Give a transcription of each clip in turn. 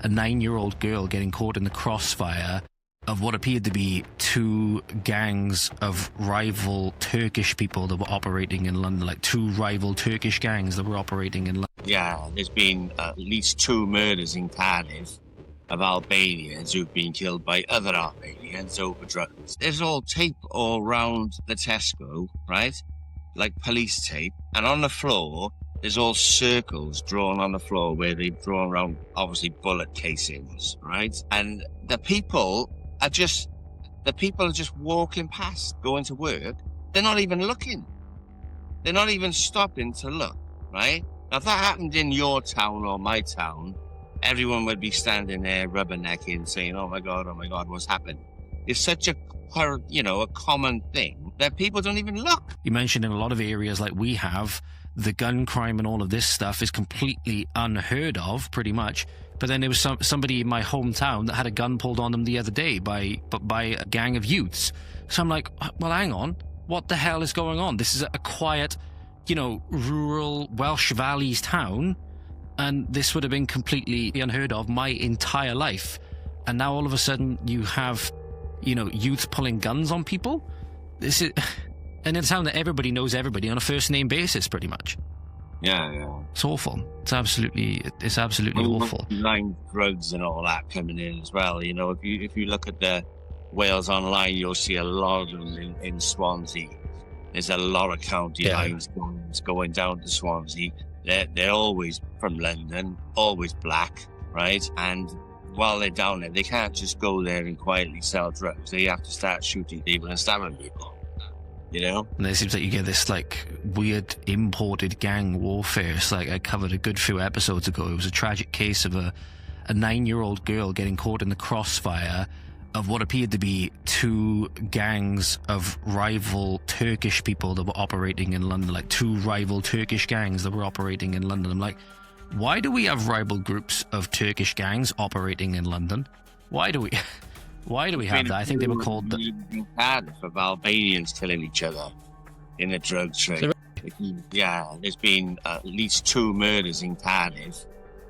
a 9-year-old girl getting caught in the crossfire of what appeared to be two gangs of rival Turkish people that were operating in London, like two rival Turkish gangs that were operating in London. Yeah, there's been at least 2 murders in Cardiff of Albanians who've been killed by other Albanians over drugs. There's all tape all around the Tesco, right? Like police tape. And on the floor, there's all circles drawn on the floor where they've drawn around, obviously, bullet casings, right? And the people are just walking past, going to work. They're not even looking. They're not even stopping to look, right? Now, if that happened in your town or my town, everyone would be standing there rubbernecking, saying, oh my God, what's happened? It's such a common thing that people don't even look. You mentioned in a lot of areas like we have, the gun crime and all of this stuff is completely unheard of, pretty much. But then there was somebody in my hometown that had a gun pulled on them the other day by a gang of youths. So I'm like, well, hang on. What the hell is going on? This is a quiet, rural Welsh Valleys town. And this would have been completely unheard of my entire life. And now all of a sudden you have, youths pulling guns on people. This is... And in a town that everybody knows everybody on a first name basis, pretty much. Yeah. It's awful. It's absolutely awful. Line drugs and all that coming in as well. If you look at the Wales Online, you'll see a lot of them in Swansea. There's a lot of county lines going down to Swansea. They're always from London, always black, right? And while they're down there, they can't just go there and quietly sell drugs. They have to start shooting people and stabbing people. And it seems like you get this weird imported gang warfare. It's like I covered a good few episodes ago. It was a tragic case of a 9-year-old girl getting caught in the crossfire of what appeared to be two gangs of rival Turkish people that were operating in London, like two rival Turkish gangs that were operating in London. I'm like, why do we have rival groups of Turkish gangs operating in London? Why do we have that? I think they were called Cardiff of Albanians killing each other in the drug trade. Yeah, there's been at least 2 murders in Cardiff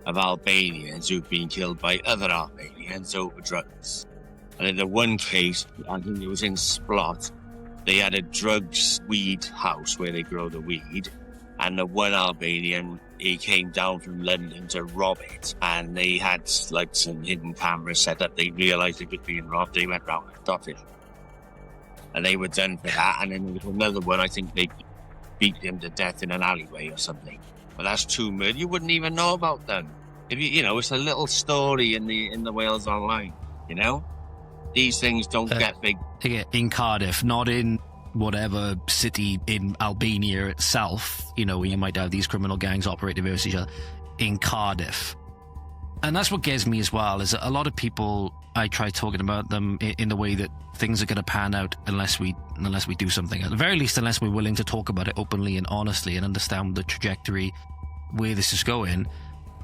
of Albanians who've been killed by other Albanians over drugs. And in the one case, I think it was in Splot, they had a weed house where they grow the weed, and the one Albanian, he came down from London to rob it, and they had some hidden cameras set up. They realised it was being robbed. They went round and got it, and they were done for that. And then there was another one. I think they beat him to death in an alleyway or something. But that's 2 murders. You wouldn't even know about them. If it's a little story in the Wales Online. These things don't get big. In Cardiff, not in whatever city in Albania itself, where you might have these criminal gangs operating versus each other, in Cardiff. And that's what gets me as well, is that a lot of people, I try talking about them in the way that things are going to pan out unless we do something. At the very least, unless we're willing to talk about it openly and honestly and understand the trajectory where this is going.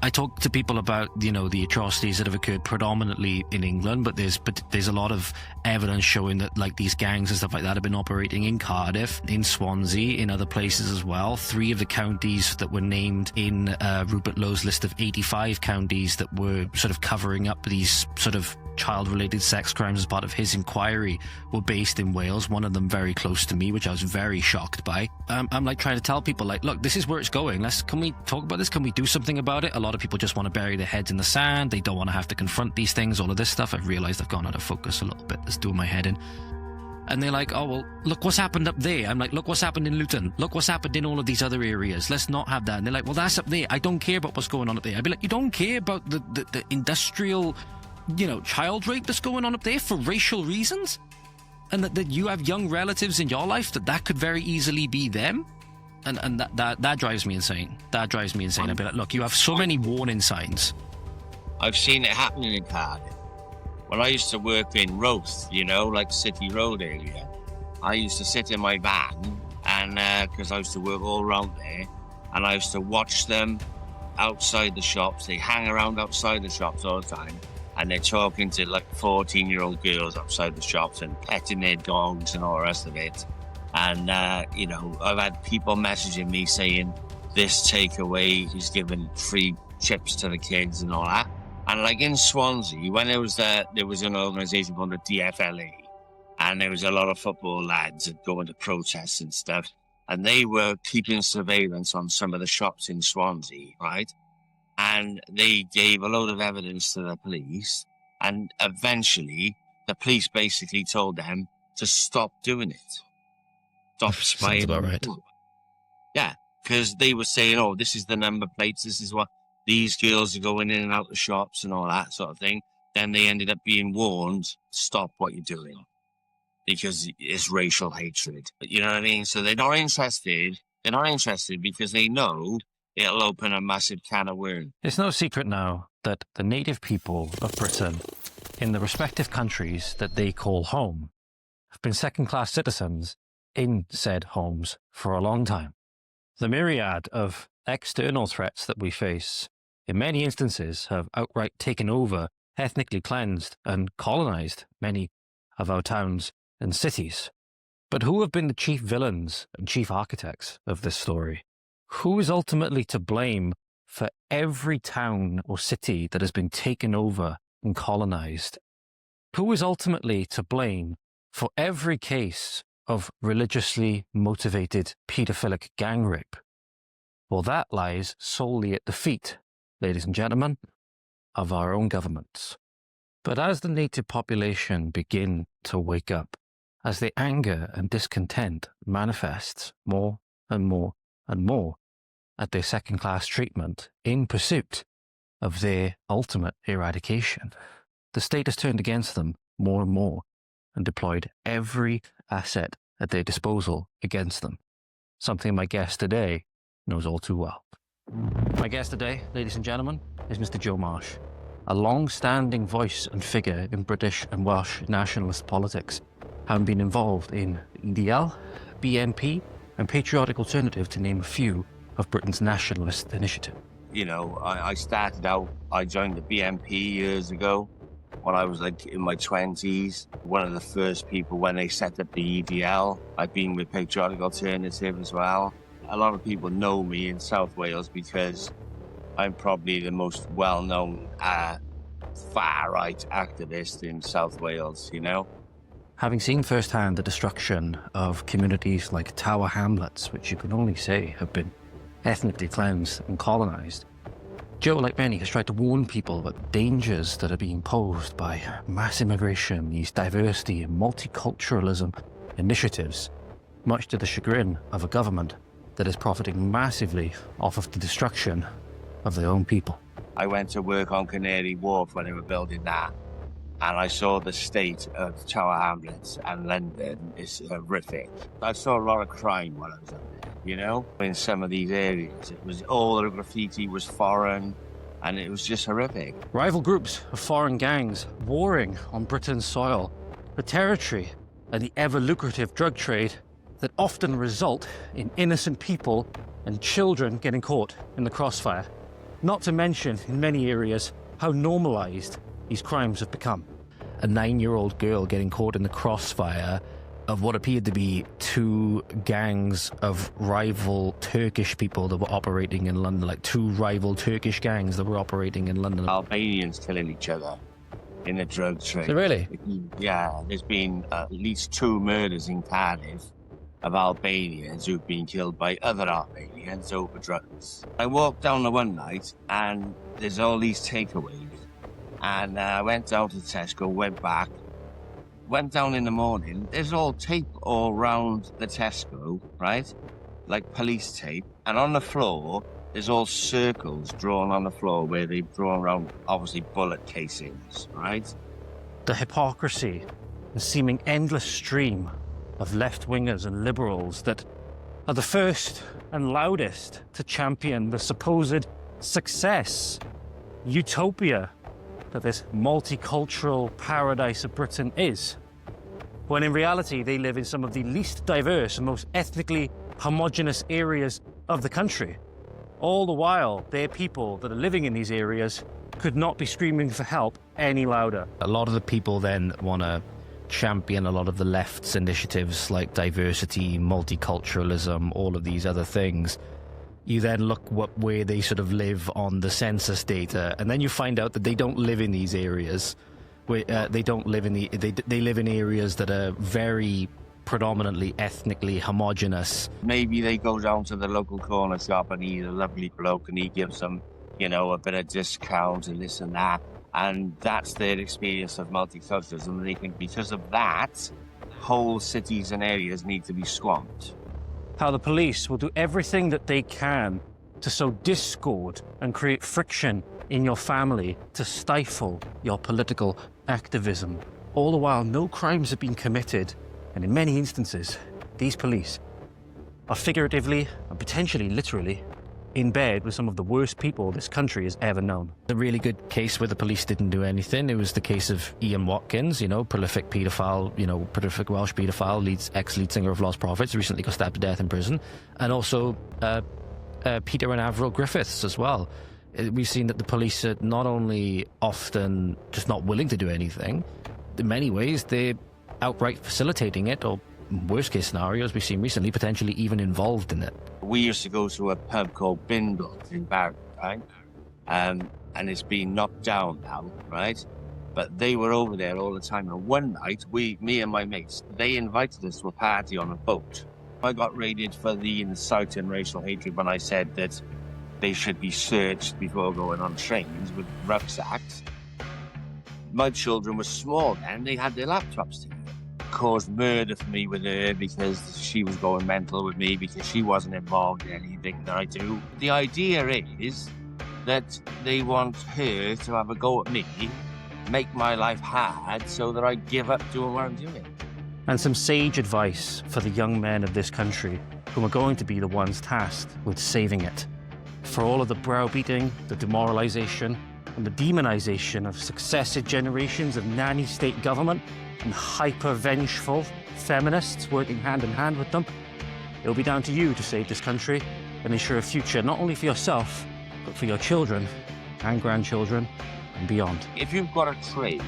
I talk to people about, the atrocities that have occurred predominantly in England, but there's a lot of evidence showing that these gangs and stuff like that have been operating in Cardiff, in Swansea, in other places as well. 3 of the counties that were named in Rupert Lowe's list of 85 counties that were sort of covering up these sort of child-related sex crimes as part of his inquiry were based in Wales, one of them very close to me, which I was very shocked by. I'm trying to tell people, look, this is where it's going. Can we talk about this? Can we do something about it? A lot of people just want to bury their heads in the sand. They don't want to have to confront these things, all of this stuff. I've realised I've gone out of focus a little bit. It's doing my head in. And they're like, oh, well, look what's happened up there. I'm like, look what's happened in Luton. Look what's happened in all of these other areas. Let's not have that. And they're like, well, that's up there. I don't care about what's going on up there. I'd be like, you don't care about the industrial, child rape that's going on up there for racial reasons? And that you have young relatives in your life that could very easily be them? And that drives me insane. That drives me insane. I'd be like, look, you have so many warning signs. I've seen it happening in Cardiff. When I used to work in Roath, City Road area, I used to sit in my van, and because I used to work all around there, and I used to watch them outside the shops. They hang around outside the shops all the time, and they're talking to 14-year-old girls outside the shops and petting their dogs and all the rest of it. And, I've had people messaging me saying this takeaway is giving free chips to the kids and all that. And like in Swansea, when there was an organisation called the DFLA, and there was a lot of football lads that go into protests and stuff, and they were keeping surveillance on some of the shops in Swansea, right? And they gave a load of evidence to the police, and eventually the police basically told them to stop doing it. Stop spying. Sounds about right. Yeah, because they were saying, oh, this is the number plates, this is what these girls are going in and out of shops and all that sort of thing. Then they ended up being warned, stop what you're doing, because it's racial hatred. You know what I mean? So they're not interested. They're not interested because they know it'll open a massive can of worms. It's no secret now that the native people of Britain, in the respective countries that they call home, have been second-class citizens in said homes for a long time. The myriad of external threats that we face, in many instances, have outright taken over, ethnically cleansed, and colonized many of our towns and cities. But who have been the chief villains and chief architects of this story? Who is ultimately to blame for every town or city that has been taken over and colonized? Who is ultimately to blame for every case of religiously motivated paedophilic gang rape? Well, that lies solely at the feet, ladies and gentlemen, of our own governments. But as the native population begin to wake up, as the anger and discontent manifests more and more and more at their second-class treatment in pursuit of their ultimate eradication, the state has turned against them more and more and deployed every asset at their disposal against them, something my guest today knows all too well. My guest today, ladies and gentlemen, is Mr. Joe Marsh, a long-standing voice and figure in British and Welsh nationalist politics, having been involved in EDL, BNP, and Patriotic Alternative, to name a few of Britain's nationalist initiative. You know, I started out, I joined the BMP years ago when I was like in my 20s. One of the first people when they set up the EDL. I've been with Patriotic Alternative as well. A lot of people know me in South Wales because I'm probably the most well-known far-right activist in South Wales, you know? Having seen firsthand the destruction of communities like Tower Hamlets, which you can only say have been ethnically cleansed and colonized, Joe, like many, has tried to warn people about the dangers that are being posed by mass immigration, these diversity and multiculturalism initiatives, much to the chagrin of a government that is profiting massively off of the destruction of their own people. I went to work on Canary Wharf when they were building that, and I saw the state of Tower Hamlets and London is horrific. I saw a lot of crime while I was up there, you know? In some of these areas, it was all the graffiti was foreign, and it was just horrific. Rival groups of foreign gangs warring on Britain's soil for territory and the ever-lucrative drug trade that often result in innocent people and children getting caught in the crossfire. Not to mention, in many areas, how normalized these crimes have become. A 9-year-old girl getting caught in the crossfire of what appeared to be two gangs of rival Turkish people that were operating in London, like two rival Turkish gangs that were operating in London. Albanians killing each other in the drug trade. So really? Yeah, there's been at least 2 murders in Cardiff of Albanians who've been killed by other Albanians over drugs. I walked down there one night and there's all these takeaways. And I went down to Tesco, went back, went down in the morning. There's all tape all around the Tesco, right? Like police tape. And on the floor, there's all circles drawn on the floor where they've drawn around, obviously, bullet casings, right? The hypocrisy, the seeming endless stream of left-wingers and liberals that are the first and loudest to champion the supposed success, utopia, that this multicultural paradise of Britain is, when in reality they live in some of the least diverse and most ethnically homogenous areas of the country. All the while, their people that are living in these areas could not be screaming for help any louder. A lot of the people then want to champion a lot of the left's initiatives like diversity, multiculturalism, all of these other things. You then look where they sort of live on the census data, and then you find out that they don't live in these areas. They don't live in they live in areas that are very predominantly ethnically homogenous. Maybe they go down to the local corner shop and he's a lovely bloke and he gives them, you know, a bit of discount and this and that. And that's their experience of multiculturalism. And they think because of that, whole cities and areas need to be swamped. How the police will do everything that they can to sow discord and create friction in your family to stifle your political activism. All the while, no crimes have been committed. And in many instances, these police are figuratively and potentially literally in bed with some of the worst people this country has ever known. A really good case where the police didn't do anything. It was the case of Ian Watkins, you know, prolific paedophile, you know, prolific Welsh paedophile, ex-lead singer of Lost Prophets, recently got stabbed to death in prison. And also Peter and Avril Griffiths as well. We've seen that the police are not only often just not willing to do anything, in many ways they're outright facilitating it, or worst case scenarios we've seen recently, potentially even involved in it. We used to go to a pub called Bindle in Barry, right? And it's been knocked down now, right? But they were over there all the time. And one night, me and my mates, they invited us to a party on a boat. I got raided for the incite and racial hatred when I said that they should be searched before going on trains with rucksacks. My children were small then, they had their laptops together. Caused murder for me with her because she was going mental with me because she wasn't involved in anything that I do. The idea is that they want her to have a go at me, make my life hard so that I give up doing what I'm doing. And some sage advice for the young men of this country who are going to be the ones tasked with saving it. For all of the browbeating, the demoralization, and the demonization of successive generations of nanny state government and hyper-vengeful feminists working hand in hand with them, it'll be down to you to save this country and ensure a future not only for yourself, but for your children and grandchildren and beyond. If you've got a trade,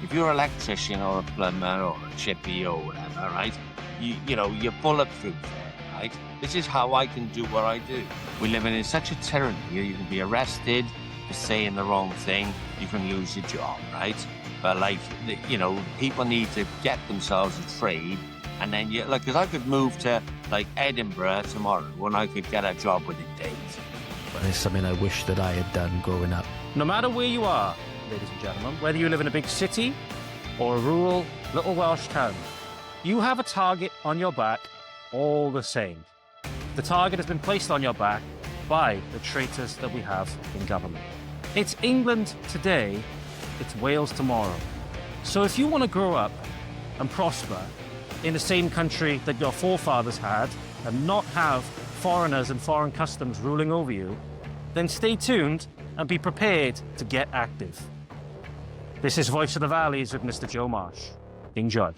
if you're an electrician or a plumber or a chippy or whatever, right, you know, you're bulletproof there, right? This is how I can do what I do. We live in such a tyranny. You can be arrested for saying the wrong thing, you can lose your job, right? But like, you know, people need to get themselves a trade, and then like, because I could move to like Edinburgh tomorrow when I could get a job within days. But it's something I wish that I had done growing up. No matter where you are, ladies and gentlemen, whether you live in a big city or a rural little Welsh town, you have a target on your back all the same. The target has been placed on your back by the traitors that we have in government. It's England today, it's Wales tomorrow. So if you want to grow up and prosper in the same country that your forefathers had and not have foreigners and foreign customs ruling over you, then stay tuned and be prepared to get active. This is Voice of the Valleys with Mr. Joe Marsh. Enjoy.